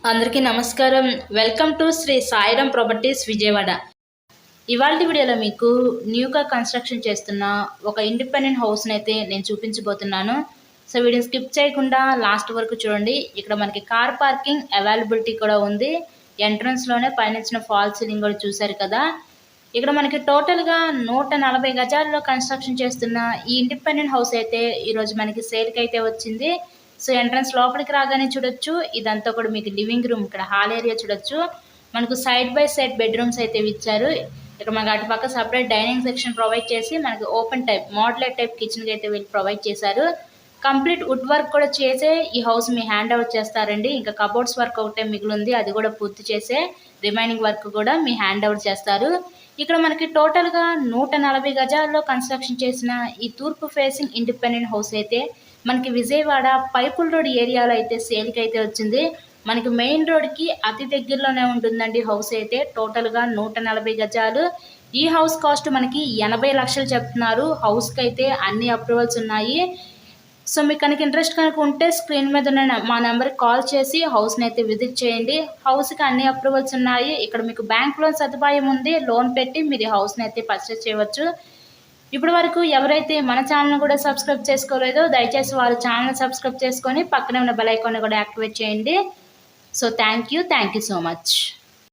అందరికీ నమస్కారం. Welcome to Sri Sairam properties Vijayawada. ఇవాళ వీడియోలో మీకు న్యూగా కన్స్ట్రక్షన్ చేస్తున్న ఒక ఇండిపెండెంట్ హౌస్ని అయితే నేను చూపించబోతున్నాను. సో వీడియో స్కిప్ చేయకుండా లాస్ట్ వరకు చూడండి. ఇక్కడ మనకి కార్ పార్కింగ్ అవైలబిలిటీ కూడా ఉంది. ఎంట్రన్స్లోనే పైన ఫాల్ సీలింగ్ కూడా చూశారు కదా. ఇక్కడ మనకి టోటల్గా 140 గజాల్లో కన్స్ట్రక్షన్ చేస్తున్న ఈ ఇండిపెండెంట్ హౌస్ అయితే ఈరోజు మనకి సేల్కి అయితే వచ్చింది. సో ఎంట్రన్స్ లోపలికి రాగానే చూడొచ్చు, ఇదంతా కూడా మీకు లివింగ్ రూమ్, ఇక్కడ హాల్ ఏరియా చూడొచ్చు. మనకు సైడ్ బై సైడ్ బెడ్రూమ్స్ అయితే ఇచ్చారు. ఇక్కడ మనకు అటు పక్క సపరేట్ డైనింగ్ సెక్షన్ ప్రొవైడ్ చేసి మనకి ఓపెన్ టైప్ మోడ్యులర్ టైప్ కిచెన్కి అయితే వీళ్ళు ప్రొవైడ్ చేశారు. కంప్లీట్ వుడ్ వర్క్ కూడా చేసే ఈ హౌస్ మీ హ్యాండ్ ఓవర్ చేస్తారండి. ఇంకా కబోర్డ్స్ వర్క్ ఒకటే మిగిలింది, అది కూడా పూర్తి చేసే రిమైనింగ్ వర్క్ కూడా మీ హ్యాండ్ ఓవర్ చేస్తారు. ఇక్కడ మనకి టోటల్గా 140 గజాల్లో కన్స్ట్రక్షన్ చేసిన ఈ తూర్పు ఫేసింగ్ ఇండిపెండెంట్ హౌస్ అయితే మనకి విజయవాడ పైపుల్ రోడ్ ఏరియాలో అయితే సేల్కి అయితే వచ్చింది. మనకి మెయిన్ రోడ్కి అతి దగ్గరలోనే ఉంటుందండి హౌస్ అయితే. టోటల్గా 140 గజాలు. ఈ హౌస్ కాస్ట్ మనకి 80 లక్షలు చెప్తున్నారు. హౌస్కి అయితే అన్ని అప్రూవల్స్ ఉన్నాయి. సో మీకు కనుక ఇంట్రెస్ట్ కనుక ఉంటే స్క్రీన్ మీద ఉన్న మా నెంబర్కి కాల్ చేసి హౌస్ని అయితే విజిట్ చేయండి. హౌస్కి అన్ని అప్రూవల్స్ ఉన్నాయి. ఇక్కడ మీకు బ్యాంక్ లోన్ సదుపాయం ఉంది. లోన్ పెట్టి మీరు ఈ హౌస్ని అయితే పర్చేస్ చేయవచ్చు. ఇప్పటి వరకు ఎవరైతే మన ఛానల్ని కూడా సబ్స్క్రైబ్ చేసుకోలేదో దయచేసి వాళ్ళ ఛానల్ సబ్స్క్రైబ్ చేసుకొని పక్కనే ఉన్న బెల్ ఐకాన్ని కూడా యాక్టివేట్ చేయండి. So thank you so much.